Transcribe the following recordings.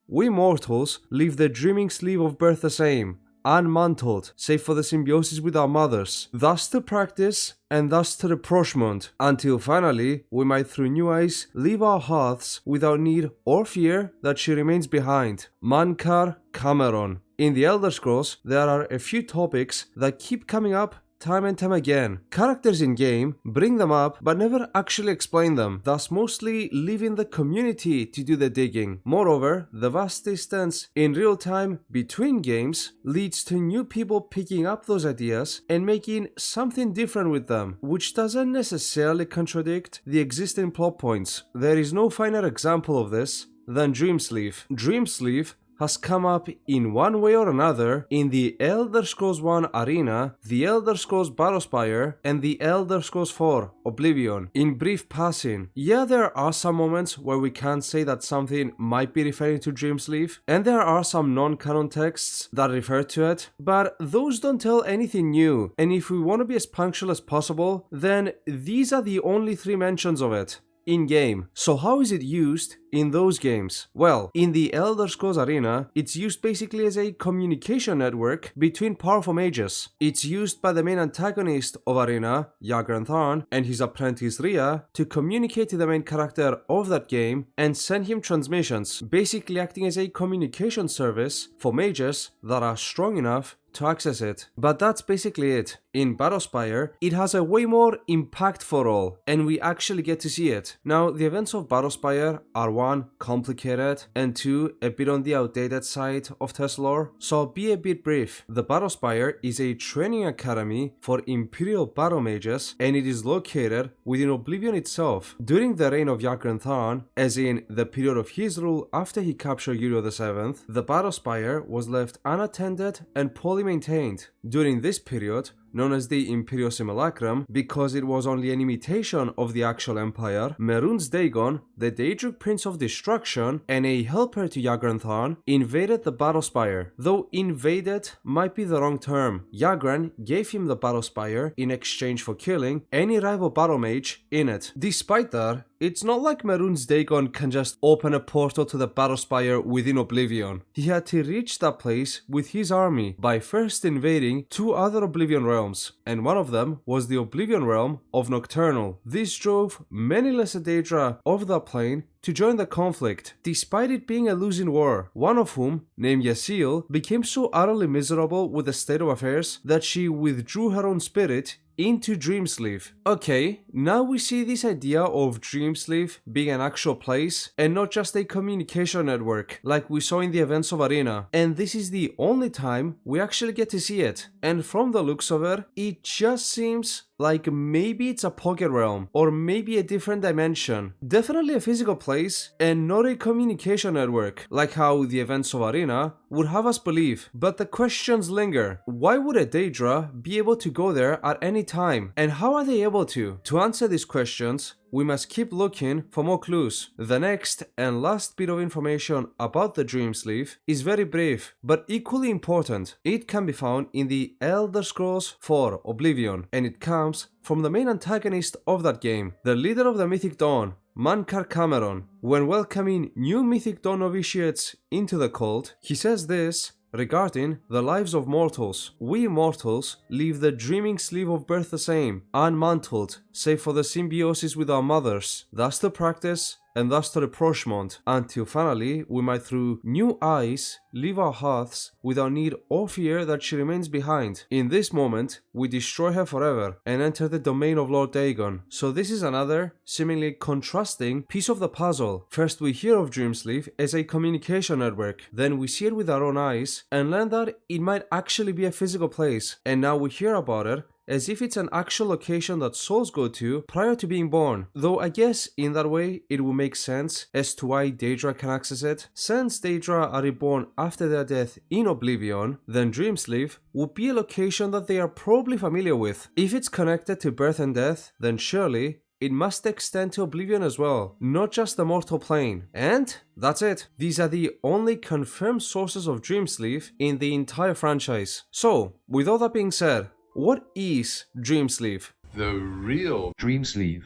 We mortals leave the dreaming sleeve of birth the same, unmantled, save for the symbiosis with our mothers, thus to practice and thus to rapprochement, until finally we might through new eyes leave our hearths without need or fear that she remains behind. Mankar Cameron. In the Elder Scrolls, there are a few topics that keep coming up time and time again. Characters in game bring them up but never actually explain them, thus mostly leaving the community to do the digging. Moreover, the vast distance in real time between games leads to new people picking up those ideas and making something different with them, which doesn't necessarily contradict the existing plot points. There is no finer example of this than Dreamsleeve. Dreamsleeve has come up in one way or another in the Elder Scrolls 1 Arena, the Elder Scrolls Battlespire, and the Elder Scrolls 4 Oblivion. In brief passing, yeah, there are some moments where we can say that something might be referring to Dreamsleeve, and there are some non-canon texts that refer to it, but those don't tell anything new, and if we want to be as punctual as possible, then these are the only 3 mentions of it in-game. So how is it used in those games? Well, in the Elder Scrolls Arena, it's used basically as a communication network between powerful mages. It's used by the main antagonist of Arena, Yagranthar, and his apprentice Rhea to communicate to the main character of that game and send him transmissions, basically acting as a communication service for mages that are strong enough to access it. But that's basically it. In Battlespire, it has a way more impactful role, and we actually get to see it. Now, the events of Battlespire are 1, complicated, and 2, a bit on the outdated side of Tess lore, so I'll be a bit brief. The Battlespire is a training academy for Imperial battle mages, and it is located within Oblivion itself. During the reign of Yagranthar, as in the period of his rule after he captured Uriel VII, the Battlespire was left unattended and poorly maintained. During this period, known as the Imperial Simulacrum, because it was only an imitation of the actual empire, Mehrunes Dagon, the Daedric Prince of Destruction and a helper to Yagranthar, invaded the Battlespire. Though invaded might be the wrong term. Yagran gave him the Battlespire in exchange for killing any rival battle mage in it. Despite that, it's not like Mehrunes Dagon can just open a portal to the Battlespire within Oblivion. He had to reach that place with his army by first invading 2 other Oblivion realms, and one of them was the Oblivion realm of Nocturnal. This drove many lesser Daedra of that plane to join the conflict, despite it being a losing war, one of whom, named Yasil, became so utterly miserable with the state of affairs that she withdrew her own spirit into Dreamsleeve. Okay, now we see this idea of Dreamsleeve being an actual place and not just a communication network like we saw in the events of Arena, and this is the only time we actually get to see it, and from the looks of it, it just seems like maybe it's a pocket realm or maybe a different dimension. Definitely a physical place and not a communication network like how the events of Arena would have us believe. But the questions linger. Why would a Daedra be able to go there at any time, and how are they able to? To answer these questions, we must keep looking for more clues. The next and last bit of information about the Dreamsleeve is very brief, but equally important. It can be found in the Elder Scrolls 4 Oblivion, and it comes from the main antagonist of that game, the leader of the Mythic Dawn, Mankar Cameron. When welcoming new Mythic Dawn novitiates into the cult, he says this regarding the lives of mortals. We mortals leave the dreaming sleeve of birth the same, unmantled, save for the symbiosis with our mothers, thus to practice and thus to rapprochement, until finally we might through new eyes leave our hearths without need or fear that she remains behind. In this moment, we destroy her forever and enter the domain of Lord Dagon. So this is another, seemingly contrasting piece of the puzzle. First we hear of Dreamsleeve as a communication network, then we see it with our own eyes and learn that it might actually be a physical place, and now we hear about it as if it's an actual location that souls go to prior to being born. Though I guess in that way it will make sense as to why Daedra can access it. Since Daedra are reborn after their death in Oblivion, then Dreamsleeve would be a location that they are probably familiar with. If it's connected to birth and death, then surely it must extend to Oblivion as well, not just the mortal plane. And that's it. These are the only confirmed sources of Dreamsleeve in the entire franchise. So, with all that being said, what is Dreamsleeve? The real Dreamsleeve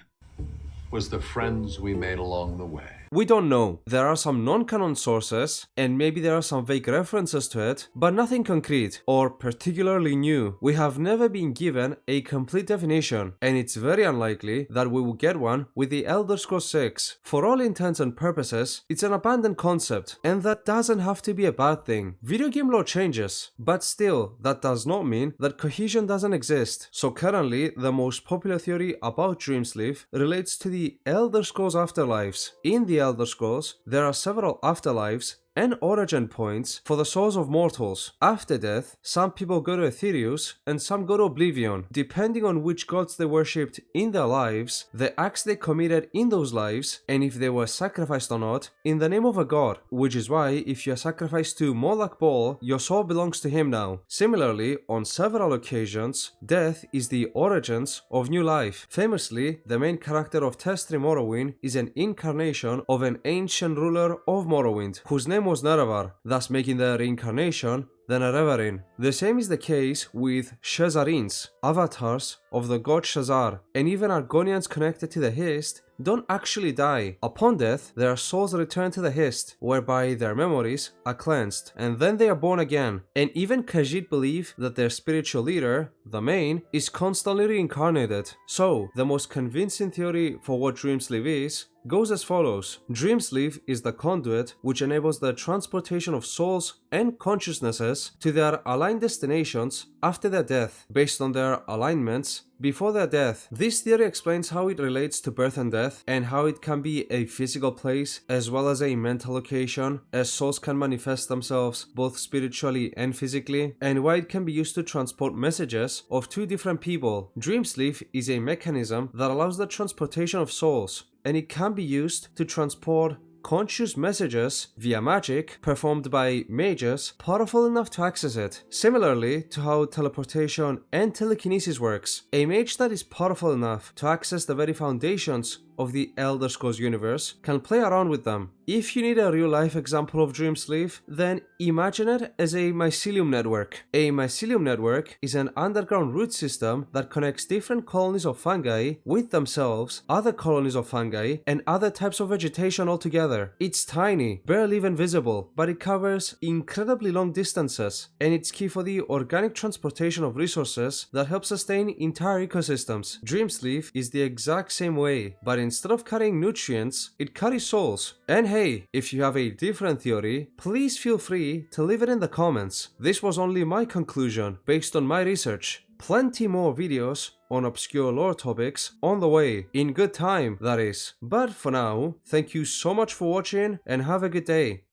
was the friends we made along the way. We don't know. There are some non-canon sources, and maybe there are some vague references to it, but nothing concrete or particularly new. We have never been given a complete definition, and it's very unlikely that we will get one with the Elder Scrolls 6. For all intents and purposes, it's an abandoned concept, and that doesn't have to be a bad thing. Video game lore changes, but still, that does not mean that cohesion doesn't exist. So currently, the most popular theory about Dreamsleeve relates to the Elder Scrolls afterlives. In the Elder Scrolls, there are several afterlives and origin points for the souls of mortals. After death, some people go to Aetherius and some go to Oblivion. Depending on which gods they worshipped in their lives, the acts they committed in those lives, and if they were sacrificed or not, in the name of a god, which is why if you are sacrificed to Moloch Baal, your soul belongs to him now. Similarly, on several occasions, death is the origins of new life. Famously, the main character of Testri Morrowind is an incarnation of an ancient ruler of Morrowind, whose name was Nerevar, thus making the reincarnation the Nerevarin. The same is the case with Shazarins, avatars of the god Shazar, and even Argonians connected to the Hist don't actually die. Upon death, their souls return to the Hist, whereby their memories are cleansed, and then they are born again. And even Khajiit believe that their spiritual leader, the Main, is constantly reincarnated. So, the most convincing theory for what Dreamsleeve is goes as follows. Dreamsleeve is the conduit which enables the transportation of souls and consciousnesses to their aligned destinations after their death, based on their alignments before their death. This theory explains how it relates to birth and death, and how it can be a physical place as well as a mental location, as souls can manifest themselves both spiritually and physically, and why it can be used to transport messages of two different people. Dreamsleeve is a mechanism that allows the transportation of souls, and it can be used to transport conscious messages via magic performed by mages powerful enough to access it. Similarly to how teleportation and telekinesis works, a mage that is powerful enough to access the very foundations of the Elder Scrolls universe can play around with them. If you need a real-life example of Dreamsleeve, then imagine it as a mycelium network. A mycelium network is an underground root system that connects different colonies of fungi with themselves, other colonies of fungi, and other types of vegetation altogether. It's tiny, barely even visible, but it covers incredibly long distances, and it's key for the organic transportation of resources that help sustain entire ecosystems. Dreamsleeve is the exact same way, but instead of carrying nutrients, it carries souls. And hey, if you have a different theory, please feel free to leave it in the comments. This was only my conclusion based on my research. Plenty more videos on obscure lore topics on the way, in good time that is. But for now, thank you so much for watching and have a good day.